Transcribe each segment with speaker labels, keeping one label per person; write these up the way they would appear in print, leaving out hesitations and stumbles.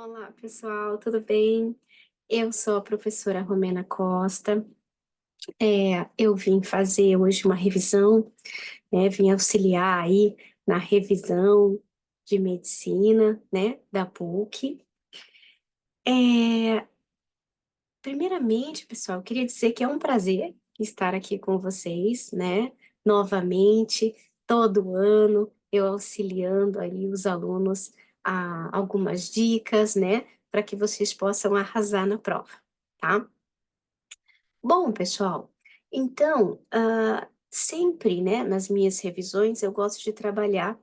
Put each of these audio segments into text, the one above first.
Speaker 1: Olá, pessoal, tudo bem? Eu sou a professora Romena Costa. Eu vim fazer hoje uma revisão, né? Vim auxiliar aí na revisão de medicina, né? Da PUC. É, Primeiramente, pessoal, eu queria dizer que é um prazer estar aqui com vocês, né? Novamente, todo ano, eu auxiliando aí os alunos a algumas dicas, né? Para que vocês possam arrasar na prova, tá? Bom, pessoal, então, sempre, né, nas minhas revisões, eu gosto de trabalhar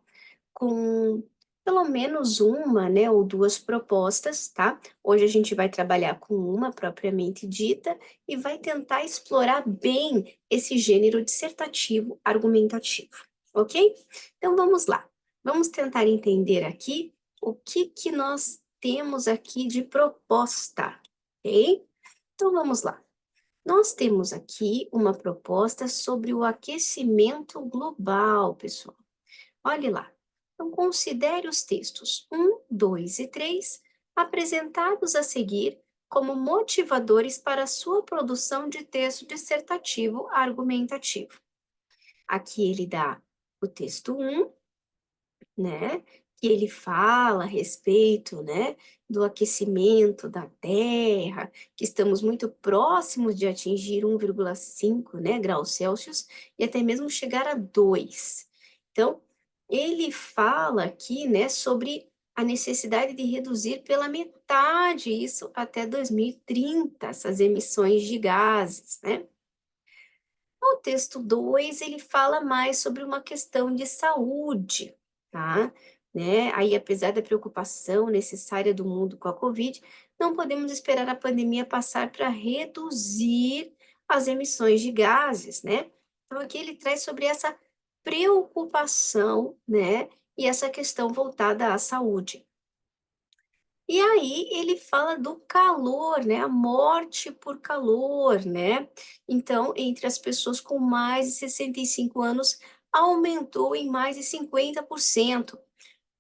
Speaker 1: com pelo menos uma, né, ou duas propostas, tá? Hoje a gente vai trabalhar com uma propriamente dita e vai tentar explorar bem esse gênero dissertativo argumentativo, ok? Então vamos lá. Vamos tentar entender aqui o que nós temos aqui de proposta, ok? Então vamos lá. Nós temos aqui uma proposta sobre o aquecimento global, pessoal. Olhe lá. Então, considere os textos 1, 2 e 3 apresentados a seguir como motivadores para a sua produção de texto dissertativo argumentativo. Aqui ele dá o texto 1, né? Que ele fala a respeito, né, do aquecimento da Terra, que estamos muito próximos de atingir 1,5, né, graus Celsius e até mesmo chegar a 2. Então, ele fala aqui, né, sobre a necessidade de reduzir pela metade isso até 2030, essas emissões de gases, né? O texto 2 ele fala mais sobre uma questão de saúde, tá? Né? Aí, apesar da preocupação necessária do mundo com a Covid, não podemos esperar a pandemia passar para reduzir as emissões de gases, né? Então, aqui ele traz sobre essa preocupação, né? E essa questão voltada à saúde. E aí ele fala do calor, né? A morte por calor, né? Então, entre as pessoas com mais de 65 anos, aumentou em mais de 50%.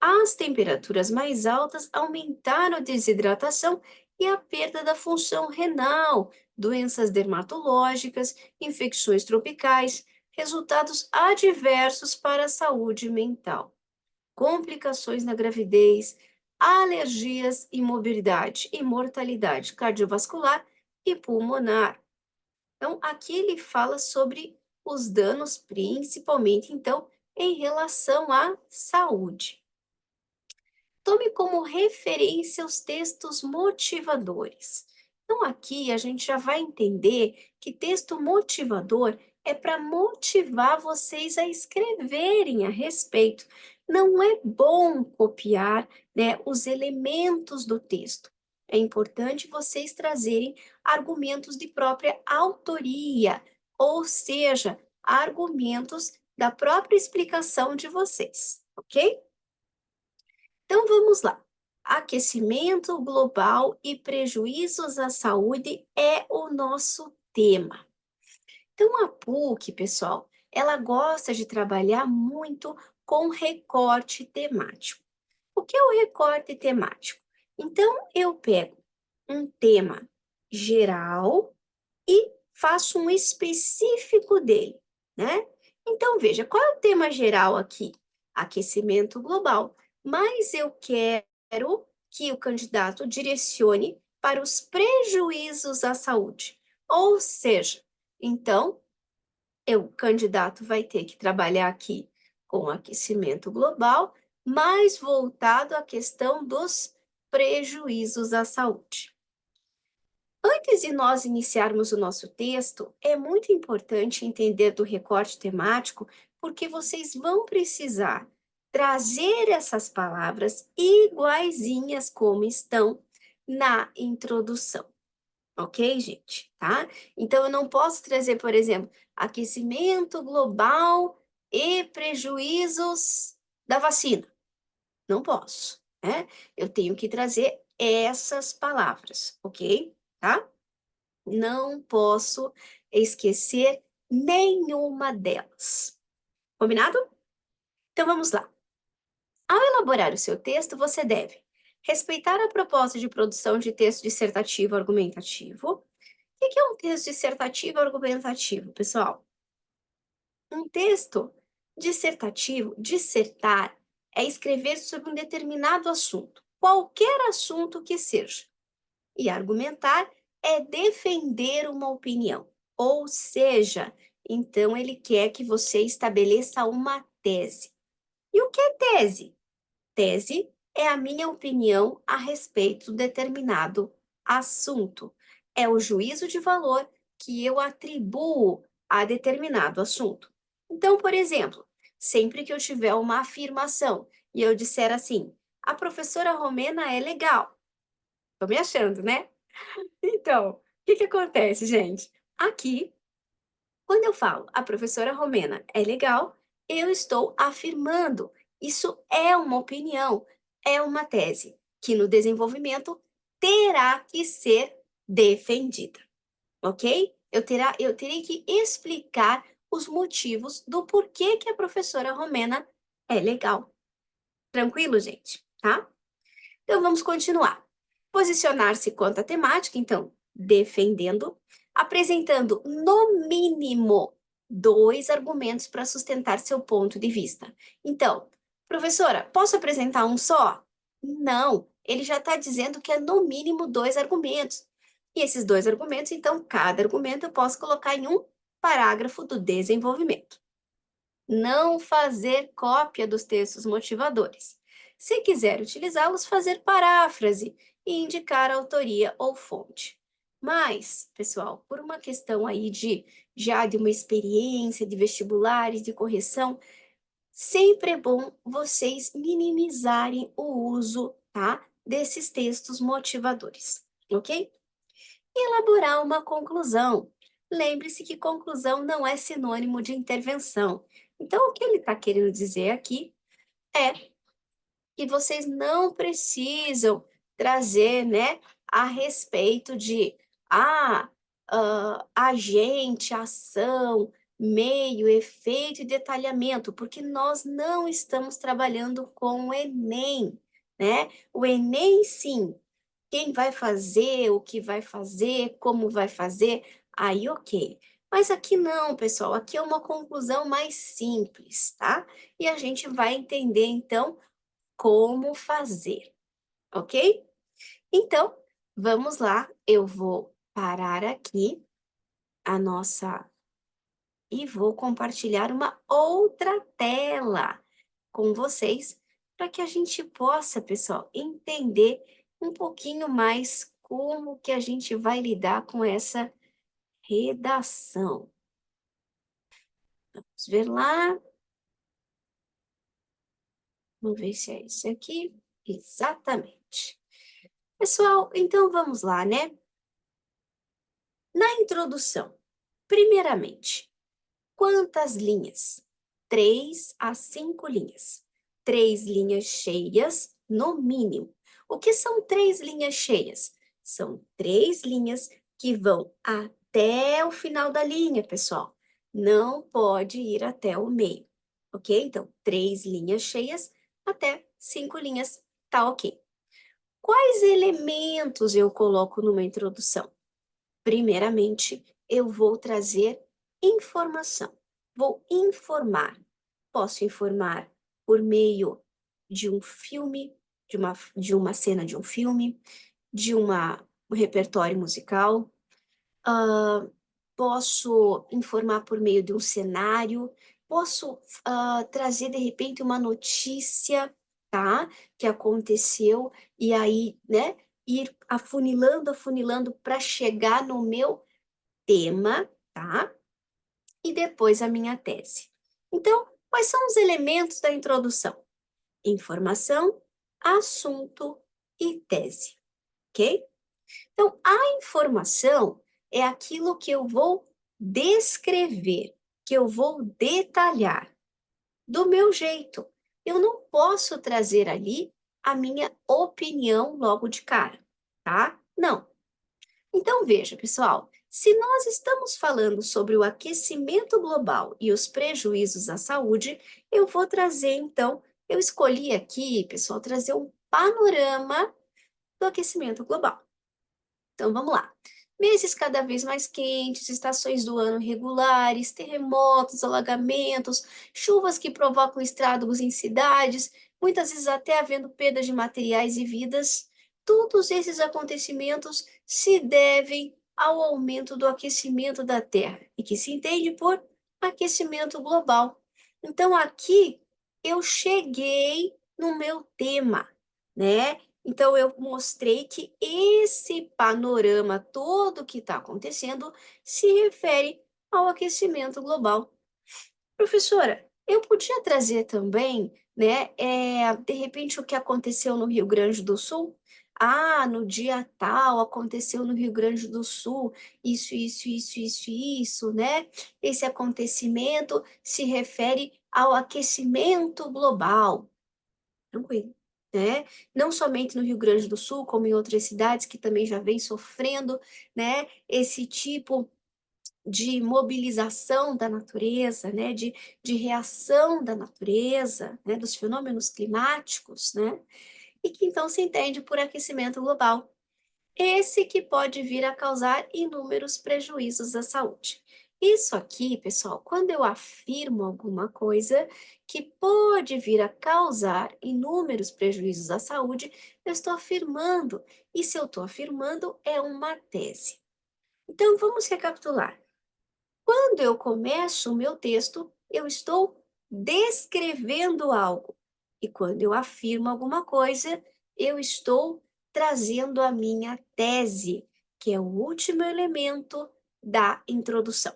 Speaker 1: As temperaturas mais altas aumentaram a desidratação e a perda da função renal, doenças dermatológicas, infecções tropicais, resultados adversos para a saúde mental, complicações na gravidez, alergias, imobilidade e mortalidade cardiovascular e pulmonar. Então, aqui ele fala sobre os danos, principalmente, então, em relação à saúde. Tome como referência os textos motivadores. Então, aqui a gente já vai entender que texto motivador é para motivar vocês a escreverem a respeito. Não é bom copiar, né, os elementos do texto. É importante vocês trazerem argumentos de própria autoria, ou seja, argumentos da própria explicação de vocês, ok? Então vamos lá. Aquecimento global e prejuízos à saúde é o nosso tema. Então a PUC, pessoal, ela gosta de trabalhar muito com recorte temático. O que é o recorte temático? Então eu pego um tema geral e faço um específico dele, né? Então veja, qual é o tema geral aqui? Aquecimento global. Mas eu quero que o candidato direcione para os prejuízos à saúde. Ou seja, então, o candidato vai ter que trabalhar aqui com aquecimento global, mais voltado à questão dos prejuízos à saúde. Antes de nós iniciarmos o nosso texto, é muito importante entender do recorte temático, porque vocês vão precisar trazer essas palavras iguaizinhas como estão na introdução. Ok, gente? Tá? Então, eu não posso trazer, por exemplo, aquecimento global e prejuízos da vacina. Não posso, né? Eu tenho que trazer essas palavras, ok? Tá? Não posso esquecer nenhuma delas. Combinado? Então vamos lá. Ao elaborar o seu texto, você deve Respeitar a proposta de produção de texto dissertativo argumentativo. O que é um texto dissertativo argumentativo, pessoal? Um texto dissertativo, dissertar, é escrever sobre um determinado assunto, qualquer assunto que seja. E argumentar é defender uma opinião. Ou seja, então ele quer que você estabeleça uma tese. E o que é tese? Tese é a minha opinião a respeito de determinado assunto. É o juízo de valor que eu atribuo a determinado assunto. Então, por exemplo, sempre que eu tiver uma afirmação e eu disser assim, a professora Romena é legal. Tô me achando, né? Então, o que que acontece, gente? Aqui, quando eu falo a professora Romena é legal, eu estou afirmando. Isso é uma opinião, é uma tese, que no desenvolvimento terá que ser defendida, ok? Eu terei que explicar os motivos do porquê que a professora Romena é legal. Tranquilo, gente? Tá? Então vamos continuar. Posicionar-se quanto à temática, então, defendendo, apresentando no mínimo 2 argumentos para sustentar seu ponto de vista. Então, professora, posso apresentar um só? Não, ele já está dizendo que é no mínimo 2 argumentos. E esses 2 argumentos, então, cada argumento eu posso colocar em um parágrafo do desenvolvimento. Não fazer cópia dos textos motivadores. Se quiser utilizá-los, fazer paráfrase e indicar a autoria ou fonte. Mas, pessoal, por uma questão aí já de uma experiência de vestibulares, de correção, sempre é bom vocês minimizarem o uso, tá, desses textos motivadores, ok? Elaborar uma conclusão. Lembre-se que conclusão não é sinônimo de intervenção. Então, o que ele está querendo dizer aqui é que vocês não precisam trazer, né, a respeito de agente, ação, meio, efeito e detalhamento, porque nós não estamos trabalhando com o Enem, né? O Enem, sim, quem vai fazer, o que vai fazer, como vai fazer, aí ok. Mas aqui não, pessoal, aqui é uma conclusão mais simples, tá? E a gente vai entender, então, como fazer, ok? Então, vamos lá, eu vou parar aqui a nossa e vou compartilhar uma outra tela com vocês para que a gente possa, pessoal, entender um pouquinho mais como que a gente vai lidar com essa redação. Vamos ver lá. Vamos ver se é isso aqui. Exatamente. Pessoal, então vamos lá, né? Na introdução, primeiramente, quantas linhas? 3 a 5 linhas. 3 linhas cheias, no mínimo. O que são 3 linhas cheias? São 3 linhas que vão até o final da linha, pessoal. Não pode ir até o meio, ok? Então, 3 linhas cheias até 5 linhas, tá ok. Quais elementos eu coloco numa introdução? Primeiramente, eu vou trazer informação. Vou informar. Posso informar por meio de um filme, de uma cena de um filme, um repertório musical. Posso informar por meio de um cenário. Posso trazer, de repente, uma notícia, tá? Que aconteceu, e aí, né? Ir afunilando, afunilando para chegar no meu tema, tá? E depois a minha tese. Então, quais são os elementos da introdução? Informação, assunto e tese, ok? Então, a informação é aquilo que eu vou descrever, que eu vou detalhar do meu jeito. Eu não posso trazer ali a minha opinião logo de cara, tá? Não. Então, veja, pessoal, se nós estamos falando sobre o aquecimento global e os prejuízos à saúde, eu vou trazer, então, eu escolhi aqui, pessoal, trazer um panorama do aquecimento global. Então, vamos lá. Meses cada vez mais quentes, estações do ano regulares, terremotos, alagamentos, chuvas que provocam estragos em cidades, muitas vezes até havendo perdas de materiais e vidas. Todos esses acontecimentos se devem ao aumento do aquecimento da Terra, e que se entende por aquecimento global. Então, aqui eu cheguei no meu tema, né? Então, eu mostrei que esse panorama todo que está acontecendo se refere ao aquecimento global. Professora, eu podia trazer também, né, de repente, o que aconteceu no Rio Grande do Sul? Ah, no dia tal aconteceu no Rio Grande do Sul, isso, né? Esse acontecimento se refere ao aquecimento global. Tranquilo, né? Não somente no Rio Grande do Sul, como em outras cidades que também já vem sofrendo, né, esse tipo de mobilização da natureza, né, de reação da natureza, né, dos fenômenos climáticos, né, e que então se entende por aquecimento global. Esse que pode vir a causar inúmeros prejuízos à saúde. Isso aqui, pessoal, quando eu afirmo alguma coisa que pode vir a causar inúmeros prejuízos à saúde, eu estou afirmando. E se eu estou afirmando, é uma tese. Então, vamos recapitular. Quando eu começo o meu texto, eu estou descrevendo algo. E quando eu afirmo alguma coisa, eu estou trazendo a minha tese, que é o último elemento da introdução.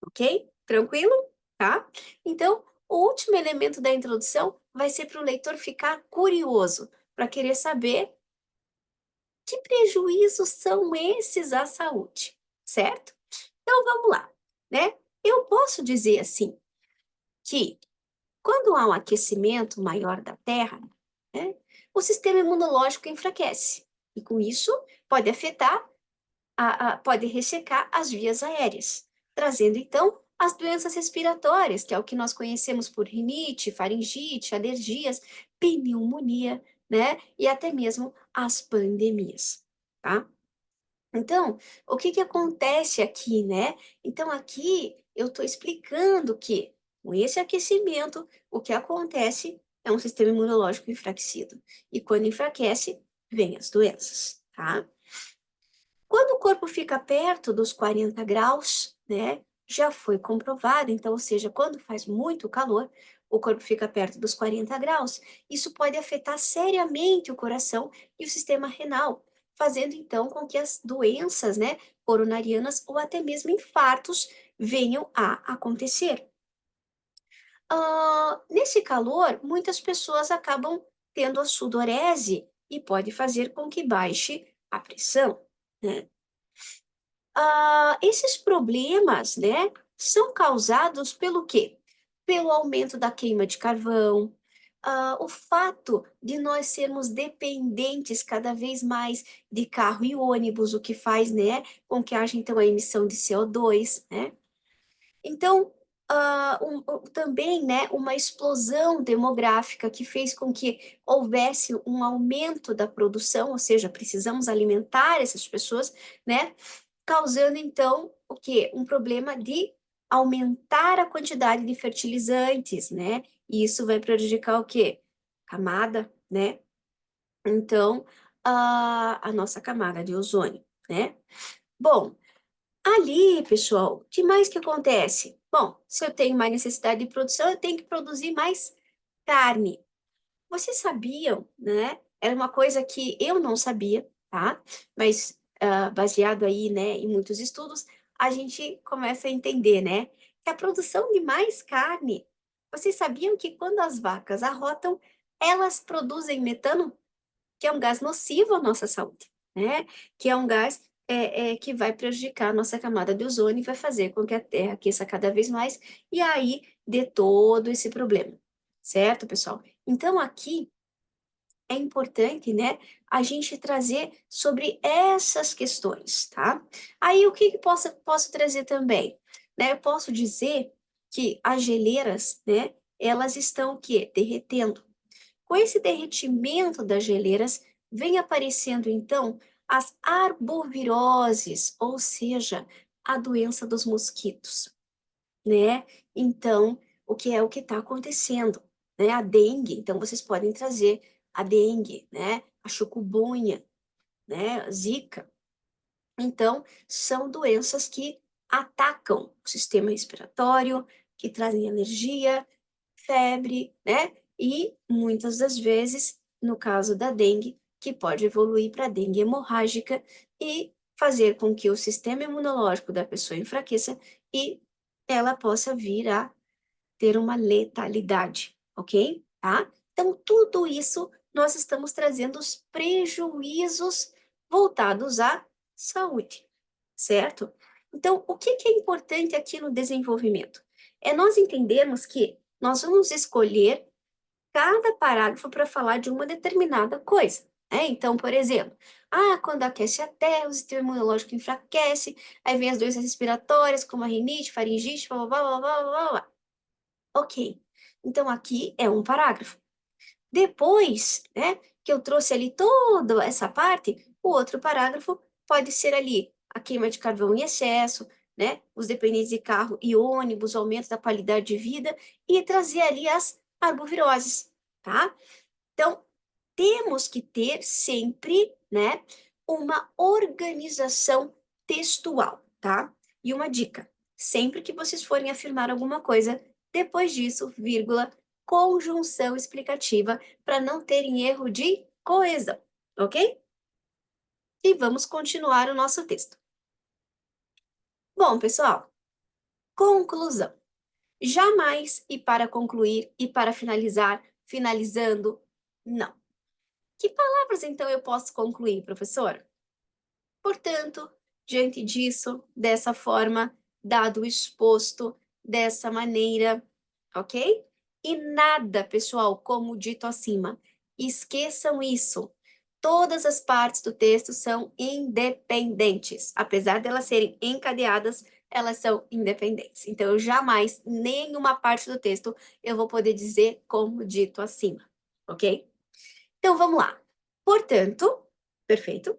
Speaker 1: Ok? Tranquilo? Tá? Então, o último elemento da introdução vai ser para o leitor ficar curioso, para querer saber que prejuízos são esses à saúde, certo? Então, vamos lá, né? Eu posso dizer assim, que quando há um aquecimento maior da Terra, né, o sistema imunológico enfraquece. E com isso pode afetar, pode ressecar as vias aéreas, trazendo então as doenças respiratórias, que é o que nós conhecemos por rinite, faringite, alergias, pneumonia, né? E até mesmo as pandemias, tá? Então, o que que acontece aqui, né? Então, aqui eu estou explicando que, com esse aquecimento, o que acontece é um sistema imunológico enfraquecido. E quando enfraquece, vem as doenças, tá? Quando o corpo fica perto dos 40 graus, né? Já foi comprovado, então, ou seja, quando faz muito calor, o corpo fica perto dos 40 graus. Isso pode afetar seriamente o coração e o sistema renal, fazendo então com que as doenças, né, coronarianas ou até mesmo infartos venham a acontecer. Nesse calor, muitas pessoas acabam tendo a sudorese e pode fazer com que baixe a pressão, né? Esses problemas, né, são causados pelo quê? Pelo aumento da queima de carvão, o fato de nós sermos dependentes cada vez mais de carro e ônibus, o que faz, né, com que haja, então, a emissão de CO2, né? Então, também, né, uma explosão demográfica que fez com que houvesse um aumento da produção, ou seja, precisamos alimentar essas pessoas, né? Causando, então, o quê? Um problema de aumentar a quantidade de fertilizantes, né? E isso vai prejudicar o quê? Camada, né? Então, a nossa camada de ozônio, né? Bom, ali, pessoal, o que mais que acontece? Bom, se eu tenho mais necessidade de produção, eu tenho que produzir mais carne. Vocês sabiam, né? Era uma coisa que eu não sabia, tá? Mas baseado aí, né, em muitos estudos, a gente começa a entender, né? Que a produção de mais carne, vocês sabiam que quando as vacas arrotam, elas produzem metano, que é um gás nocivo à nossa saúde, né? Que é um gás que vai prejudicar a nossa camada de ozônio e vai fazer com que a Terra aqueça cada vez mais e aí dê todo esse problema, certo, pessoal? Então, aqui é importante, né, a gente trazer sobre essas questões, tá? Aí, o que que posso trazer também? Né, eu posso dizer que as geleiras, né, elas estão o quê? Derretendo. Com esse derretimento das geleiras, vem aparecendo, então, as arboviroses, ou seja, a doença dos mosquitos, né? Então, o que está acontecendo, né? A dengue, então vocês podem trazer a dengue, né? A chikungunya, né? Zika. Então, são doenças que atacam o sistema respiratório, que trazem alergia, febre, né? E muitas das vezes, no caso da dengue, que pode evoluir para dengue hemorrágica e fazer com que o sistema imunológico da pessoa enfraqueça e ela possa vir a ter uma letalidade, ok? Tá? Então, tudo isso nós estamos trazendo os prejuízos voltados à saúde, certo? Então, o que é importante aqui no desenvolvimento? É nós entendermos que nós vamos escolher cada parágrafo para falar de uma determinada coisa. Né? Então, por exemplo, quando aquece a terra, o sistema imunológico enfraquece, aí vem as doenças respiratórias, como a rinite, faringite, blá, blá, blá, blá, blá, blá. Ok, então aqui é um parágrafo. Depois, né, que eu trouxe ali toda essa parte, o outro parágrafo pode ser ali a queima de carvão em excesso, né, os dependentes de carro e ônibus, o aumento da qualidade de vida e trazer ali as arboviroses, tá? Então, temos que ter sempre, né, uma organização textual, tá? E uma dica, sempre que vocês forem afirmar alguma coisa, depois disso, vírgula, conjunção explicativa, para não terem erro de coesão, ok? E vamos continuar o nosso texto. Bom, pessoal, conclusão. Jamais, e para concluir, e para finalizar, finalizando, não. Que palavras, então, eu posso concluir, professor? Portanto, diante disso, dessa forma, dado o exposto, dessa maneira, ok? E nada, pessoal, como dito acima. Esqueçam isso. Todas as partes do texto são independentes. Apesar de elas serem encadeadas, elas são independentes. Então, eu jamais, nenhuma parte do texto, eu vou poder dizer como dito acima, ok? Então, vamos lá. Portanto, perfeito,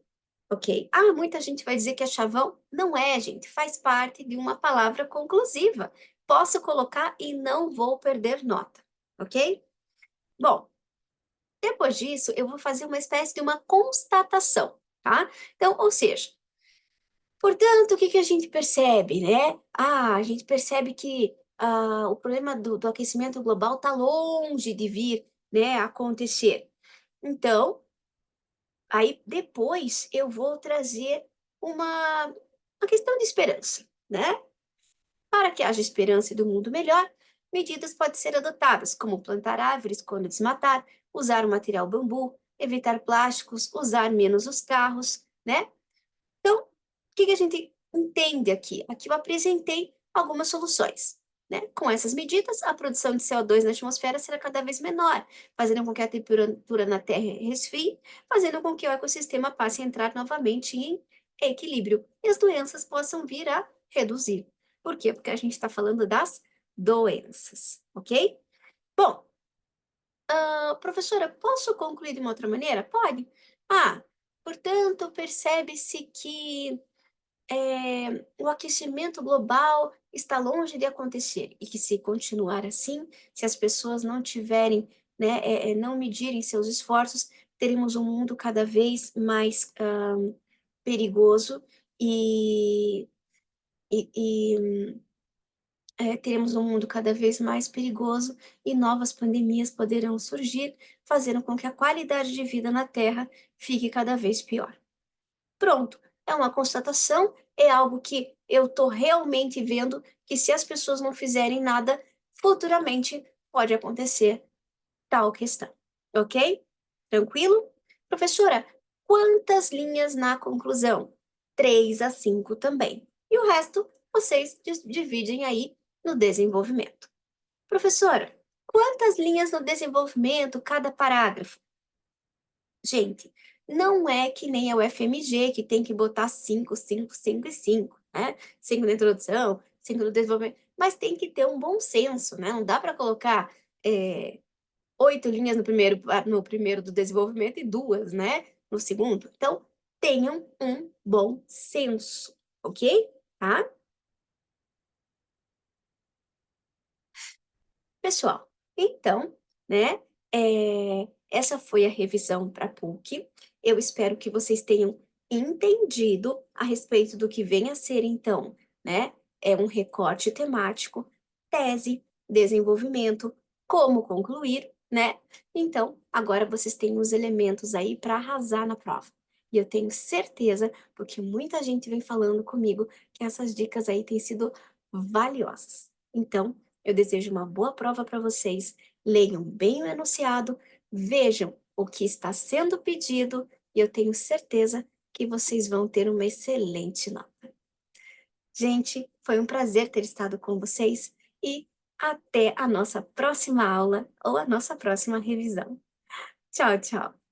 Speaker 1: ok? Muita gente vai dizer que é chavão. Não é, gente. Faz parte de uma palavra conclusiva. Posso colocar e não vou perder nota, ok? Bom, depois disso, eu vou fazer uma espécie de uma constatação, tá? Então, ou seja, portanto, o que que a gente percebe, né? A gente percebe que o problema do aquecimento global está longe de vir, né, a acontecer. Então, aí depois eu vou trazer uma questão de esperança, né? Para que haja esperança do mundo melhor, medidas podem ser adotadas, como plantar árvores quando desmatar, usar o material bambu, evitar plásticos, usar menos os carros, né? Então, o que que a gente entende aqui? Aqui eu apresentei algumas soluções. Né? Com essas medidas, a produção de CO2 na atmosfera será cada vez menor, fazendo com que a temperatura na Terra resfrie, fazendo com que o ecossistema passe a entrar novamente em equilíbrio e as doenças possam vir a reduzir. Por quê? Porque a gente está falando das doenças, ok? Bom, professora, posso concluir de uma outra maneira? Pode. Portanto, percebe-se que o aquecimento global está longe de acontecer e que se continuar assim, se as pessoas não tiverem, né, não medirem seus esforços, teremos um mundo cada vez mais perigoso e, e teremos um mundo cada vez mais perigoso e novas pandemias poderão surgir, fazendo com que a qualidade de vida na Terra fique cada vez pior. Pronto, é uma constatação, é algo que eu estou realmente vendo que se as pessoas não fizerem nada, futuramente pode acontecer tal questão, ok? Tranquilo? Professora, quantas linhas na conclusão? 3 a 5 também. E o resto vocês dividem aí no desenvolvimento. Professora, quantas linhas no desenvolvimento cada parágrafo? Gente, não é que nem a UFMG, que tem que botar 5, 5, 5 e 5, né? 5 na introdução, 5 no desenvolvimento, mas tem que ter um bom senso, né? Não dá para colocar 8 linhas no primeiro do desenvolvimento e 2, né, no segundo. Então, tenham um bom senso, ok? Tá? Pessoal, então, né, essa foi a revisão para a PUC. Eu espero que vocês tenham entendido a respeito do que vem a ser, então, né, é um recorte temático, tese, desenvolvimento, como concluir, né? Então, agora vocês têm os elementos aí para arrasar na prova. E eu tenho certeza, porque muita gente vem falando comigo, que essas dicas aí têm sido valiosas. Então, eu desejo uma boa prova para vocês. Leiam bem o enunciado, vejam o que está sendo pedido e eu tenho certeza que vocês vão ter uma excelente nota. Gente, foi um prazer ter estado com vocês e até a nossa próxima aula ou a nossa próxima revisão. Tchau, tchau!